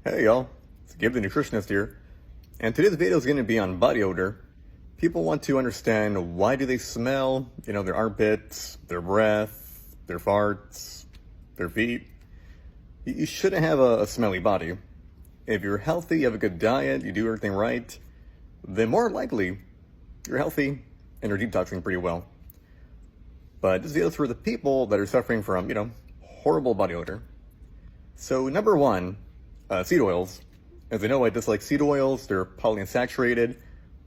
Hey y'all, it's Gabe the Nutritionist here, and today's video is going to be on body odor. People want to understand why do they smell, their armpits, their breath, their farts, their feet. You shouldn't have a smelly body. If you're healthy, you have a good diet, you do everything right, then more likely you're healthy and you're detoxing pretty well. But this video is for the people that are suffering from, horrible body odor. So number one, seed oils. As you know, I dislike seed oils. They're polyunsaturated.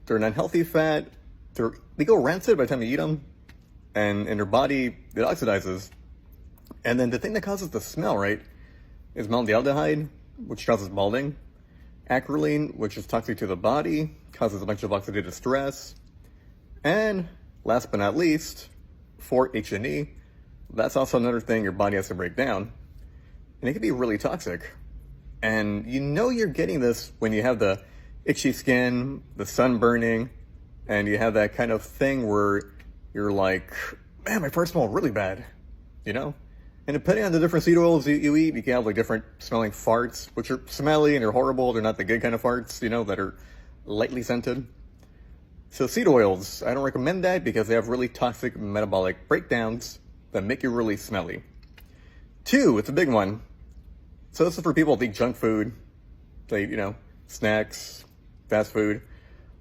They're an unhealthy fat. They go rancid by the time you eat them. And in your body, it oxidizes. And then the thing that causes the smell, right, is Malondialdehyde, which causes balding. Acrolein, which is toxic to the body, causes a bunch of oxidative stress. And last but not least, 4-HNE. That's also another thing your body has to break down. And it can be really toxic. And you're getting this when you have the itchy skin, the sun burning, and you have that kind of thing where you're like, man, my farts smell really bad, And depending on the different seed oils you eat, you can have like different smelling farts, which are smelly and they're horrible. They're not the good kind of farts, that are lightly scented. So seed oils, I don't recommend that because they have really toxic metabolic breakdowns that make you really smelly. 2, it's a big one. So this is for people that eat junk food, snacks, fast food.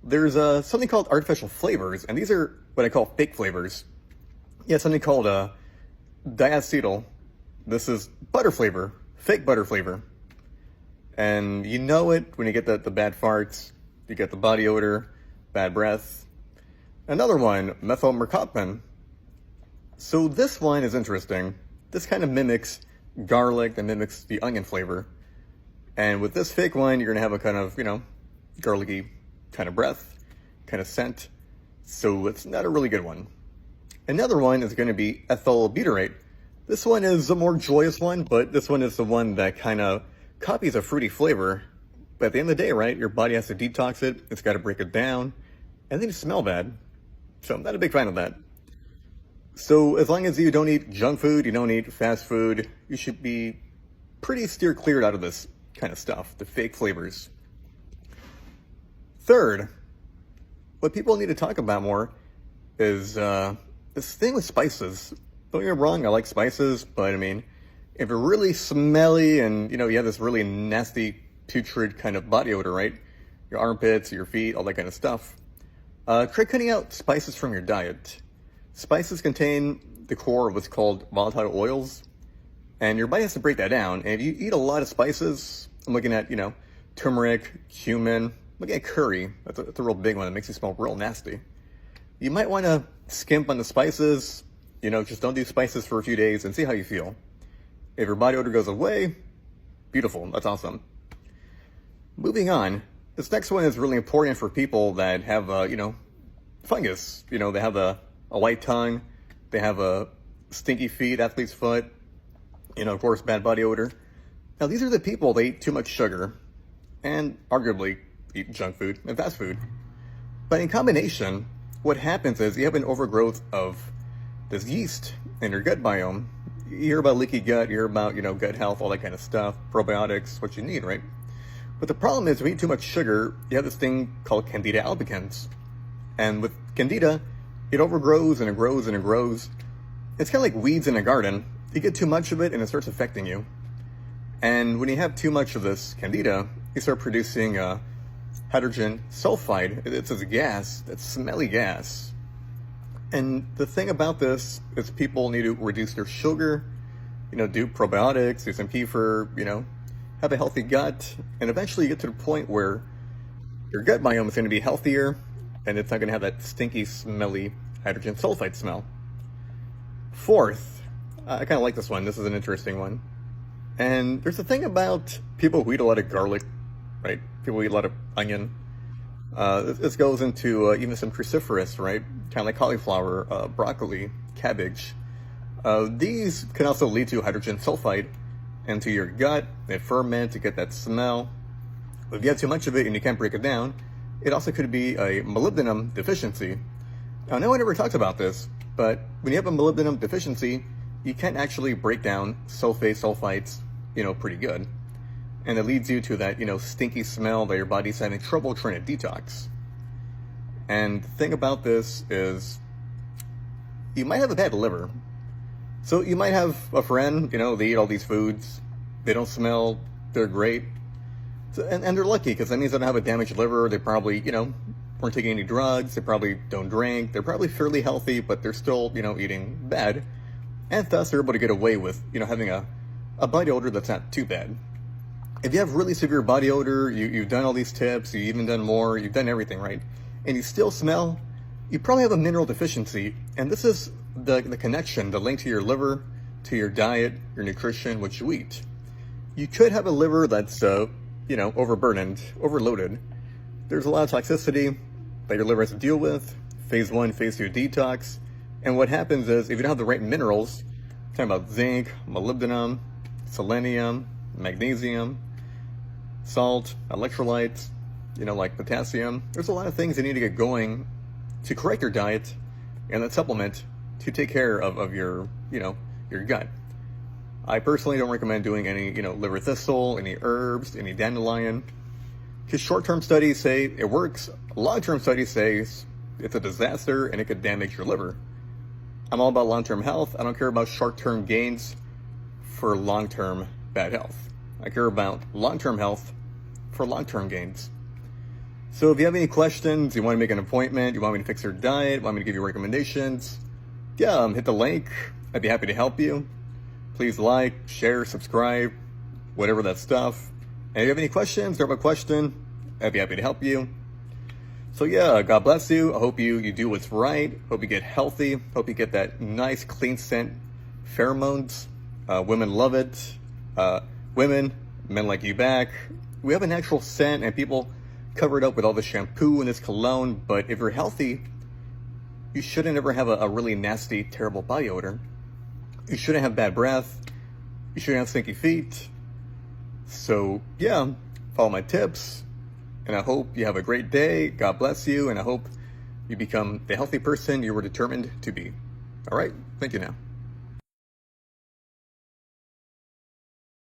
There's something called artificial flavors, and these are what I call fake flavors. Yeah, something called Diacetyl. This is butter flavor, fake butter flavor. And you know it when you get the bad farts, you get the body odor, bad breath. Another one, Methyl Mercaptan. So this one is interesting. This kind of mimics garlic, that mimics the onion flavor. And with this fake one, you're going to have a kind of, garlicky kind of breath, kind of scent. So it's not a really good one. Another one is going to be Ethyl Butyrate. This one is a more joyous one, but this one is the one that kind of copies a fruity flavor. But at the end of the day, right, your body has to detox it. It's got to break it down. And then you smell bad. So I'm not a big fan of that. So as long as you don't eat junk food, you don't eat fast food, you should be pretty steer cleared out of this kind of stuff, the fake flavors. Third, what people need to talk about more is this thing with spices. Don't get me wrong, I like spices, but if you're really smelly and you have this really nasty, putrid kind of body odor, right? Your armpits, your feet, all that kind of stuff. Try cutting out spices from your diet. Spices contain the core of what's called volatile oils, and your body has to break that down. And if you eat a lot of spices, I'm looking at, turmeric, cumin, looking at curry. That's a real big one that makes you smell real nasty. You might want to skimp on the spices, just don't do spices for a few days and see how you feel. If your body odor goes away, beautiful, that's awesome. Moving on, this next one is really important for people that have, fungus. They have a white tongue, they have a stinky feet, athlete's foot, of course, bad body odor. Now, these are the people that eat too much sugar and arguably eat junk food and fast food. But in combination, what happens is you have an overgrowth of this yeast in your gut biome. You hear about leaky gut, you hear about, gut health, all that kind of stuff, probiotics, what you need, right? But the problem is when you eat too much sugar, you have this thing called Candida albicans. And with Candida, it overgrows and it grows and it grows. It's kind of like weeds in a garden. You get too much of it and it starts affecting you. And when you have too much of this Candida, you start producing hydrogen sulfide. It's a gas, it's smelly gas. And the thing about this is people need to reduce their sugar, do probiotics, do some kefir, have a healthy gut. And eventually you get to the point where your gut biome is going to be healthier and it's not going to have that stinky, smelly hydrogen sulfide smell. Fourth, I kind of like this one. This is an interesting one. And there's a thing about people who eat a lot of garlic, right? People who eat a lot of onion. This goes into even some cruciferous, right? Kind of like cauliflower, broccoli, cabbage. These can also lead to hydrogen sulfide into your gut. It ferments, you get that smell. But if you have too much of it and you can't break it down, it also could be a molybdenum deficiency. Now, no one ever talks about this, but when you have a molybdenum deficiency, you can't actually break down sulfates, pretty good. And it leads you to that, stinky smell that your body's having trouble trying to detox. And the thing about this is you might have a bad liver. So you might have a friend, they eat all these foods. They don't smell, they're great. So, and they're lucky because that means they don't have a damaged liver. They probably, weren't taking any drugs. They probably don't drink. They're probably fairly healthy, but they're still, eating bad. And thus they're able to get away with, having a body odor that's not too bad. If you have really severe body odor, you've done all these tips, you've even done more, you've done everything, right? And you still smell, you probably have a mineral deficiency. And this is the connection, the link to your liver, to your diet, your nutrition, what you eat. You could have a liver that's, overburdened, overloaded. There's a lot of toxicity that your liver has to deal with, phase 1, phase 2 detox. And what happens is, if you don't have the right minerals, I'm talking about zinc, molybdenum, selenium, magnesium, salt, electrolytes, like potassium. There's a lot of things you need to get going to correct your diet and that supplement to take care of your, your gut. I personally don't recommend doing any, liver thistle, any herbs, any dandelion, because short-term studies say it works. Long-term studies say it's a disaster and it could damage your liver. I'm all about long-term health. I don't care about short-term gains for long-term bad health. I care about long-term health for long-term gains. So if you have any questions, you want to make an appointment, you want me to fix your diet, want me to give you recommendations, hit the link. I'd be happy to help you. Please like, share, subscribe, whatever that stuff. And if you have any questions or have a question, I'd be happy to help you. So God bless you. I hope you do what's right. Hope you get healthy. Hope you get that nice, clean scent pheromones. Women love it. Women, men like you back. We have a natural scent and people cover it up with all the shampoo and this cologne. But if you're healthy, you shouldn't ever have a really nasty, terrible body odor. You shouldn't have bad breath. You shouldn't have stinky feet. So follow my tips. And I hope you have a great day. God bless you. And I hope you become the healthy person you were determined to be. All right. Thank you now.